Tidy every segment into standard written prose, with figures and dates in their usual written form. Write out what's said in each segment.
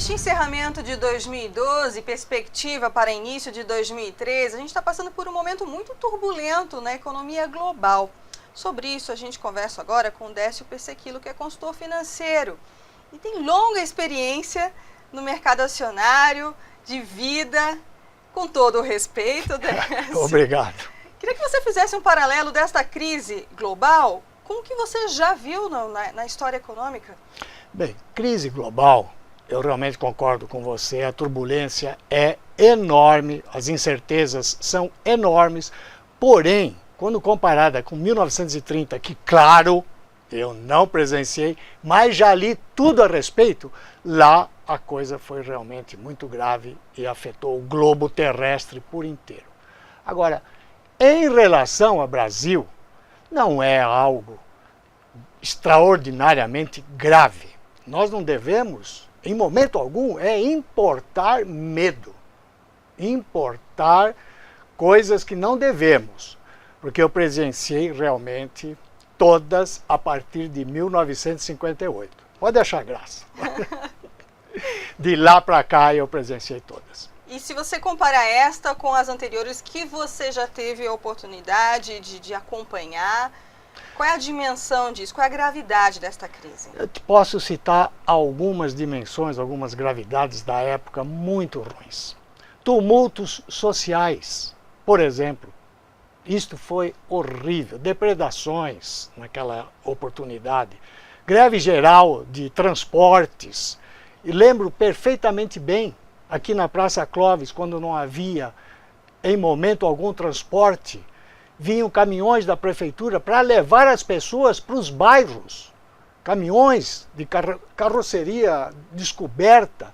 Neste encerramento de 2012, perspectiva para início de 2013, a gente está passando por um momento muito turbulento na economia global. Sobre isso, a gente conversa agora com o Décio Persequilo, que é consultor financeiro e tem longa experiência no mercado acionário, de vida, com todo o respeito, Décio. Obrigado. Queria que você fizesse um paralelo desta crise global com o que você já viu na história econômica. Bem, crise global, eu realmente concordo com você, a turbulência é enorme, as incertezas são enormes, porém, quando comparada com 1930, que claro, eu não presenciei, mas já li tudo a respeito, lá a coisa foi realmente muito grave e afetou o globo terrestre por inteiro. Agora, em relação ao Brasil, não é algo extraordinariamente grave. Nós não devemos, em momento algum, importar medo, importar coisas que não devemos, porque eu presenciei realmente todas a partir de 1958. Pode achar graça. De lá para cá eu presenciei todas. E se você comparar esta com as anteriores que você já teve a oportunidade de acompanhar, qual é a dimensão disso? Qual é a gravidade desta crise? Eu posso citar algumas dimensões, algumas gravidades da época muito ruins. Tumultos sociais, por exemplo. Isto foi horrível. Depredações naquela oportunidade. Greve geral de transportes. E lembro perfeitamente bem, aqui na Praça Clóvis, quando não havia em momento algum transporte, vinham caminhões da prefeitura para levar as pessoas para os bairros. Caminhões de carroceria descoberta.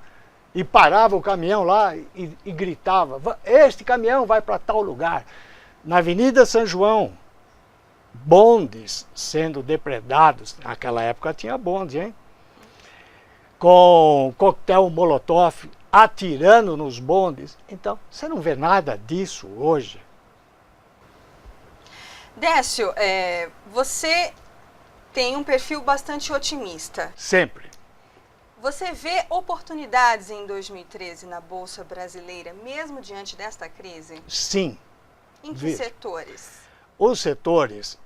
E parava o caminhão lá e gritava, este caminhão vai para tal lugar. Na Avenida São João, bondes sendo depredados. Naquela época tinha bonde, hein? Com coquetel molotov atirando nos bondes. Então, você não vê nada disso hoje. Décio, você tem um perfil bastante otimista. Sempre. Você vê oportunidades em 2013 na Bolsa Brasileira, mesmo diante desta crise? Sim. Em que setores? Os setores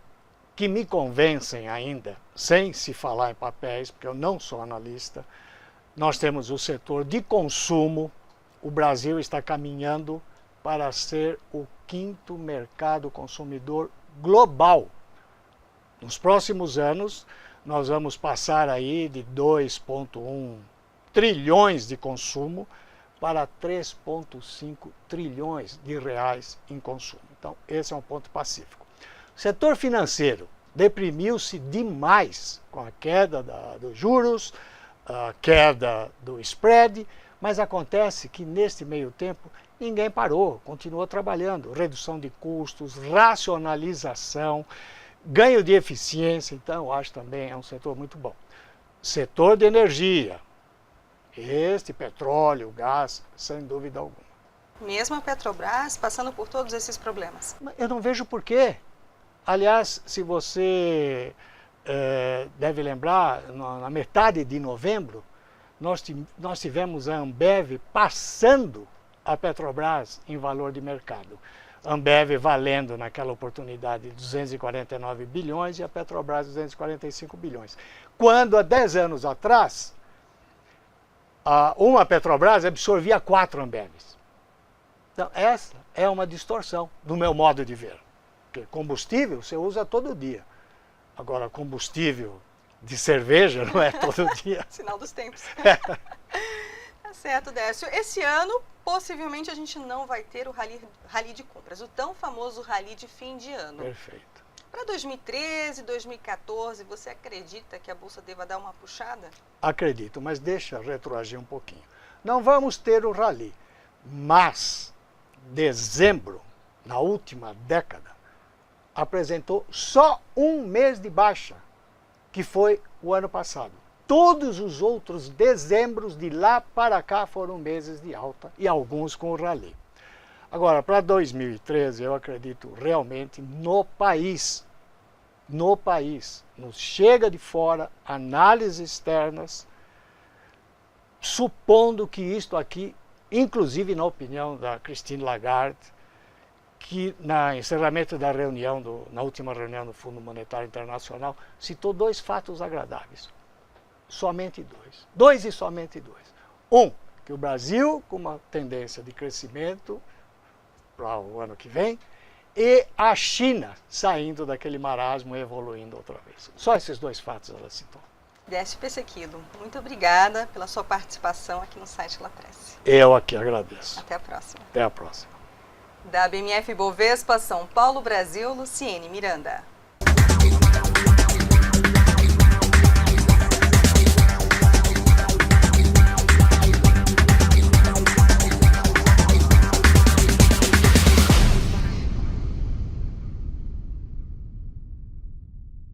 que me convencem ainda, sem se falar em papéis, porque eu não sou analista, nós temos o setor de consumo. O Brasil está caminhando para ser o 5º mercado consumidor global. Nos próximos anos, nós vamos passar aí de 2,1 trilhões de consumo para 3,5 trilhões de reais em consumo. Então, esse é um ponto pacífico. O setor financeiro deprimiu-se demais com a queda dos juros, a queda do spread, mas acontece que neste meio tempo ninguém parou, continuou trabalhando. Redução de custos, racionalização, ganho de eficiência, então eu acho também é um setor muito bom. Setor de energia, petróleo, gás, sem dúvida alguma. Mesmo a Petrobras passando por todos esses problemas? Eu não vejo porquê. Aliás, se você deve lembrar, na metade de novembro, nós tivemos a Ambev passando a Petrobras em valor de mercado. A Ambev valendo naquela oportunidade 249 bilhões e a Petrobras 245 bilhões. Quando há 10 anos atrás, uma Petrobras absorvia 4 Ambevs. Então essa é uma distorção do meu modo de ver. Porque combustível você usa todo dia. Agora combustível de cerveja não é todo dia. Sinal dos tempos. Tá certo, Décio. Esse ano, possivelmente, a gente não vai ter o rally de compras, o tão famoso rally de fim de ano. Perfeito. Para 2013, 2014, você acredita que a Bolsa deva dar uma puxada? Acredito, mas deixa retroagir um pouquinho. Não vamos ter o rally, mas dezembro, na última década, apresentou só um mês de baixa, que foi o ano passado. Todos os outros dezembros de lá para cá foram meses de alta e alguns com o rally. Agora, para 2013, eu acredito realmente no país. No país. Nos chega de fora, análises externas, supondo que isto aqui, inclusive na opinião da Christine Lagarde, que no encerramento da reunião, na última reunião do Fundo Monetário Internacional, citou 2 fatos agradáveis. Somente 2. 2 e somente 2. Que o Brasil, com uma tendência de crescimento para o ano que vem, e a China saindo daquele marasmo e evoluindo outra vez. Só esses 2 fatos ela citou. Décio Pessequilo, muito obrigada pela sua participação aqui no site La Presse. Eu aqui agradeço. Até a próxima. Até a próxima. Da BMF Bovespa, São Paulo, Brasil, Luciene Miranda.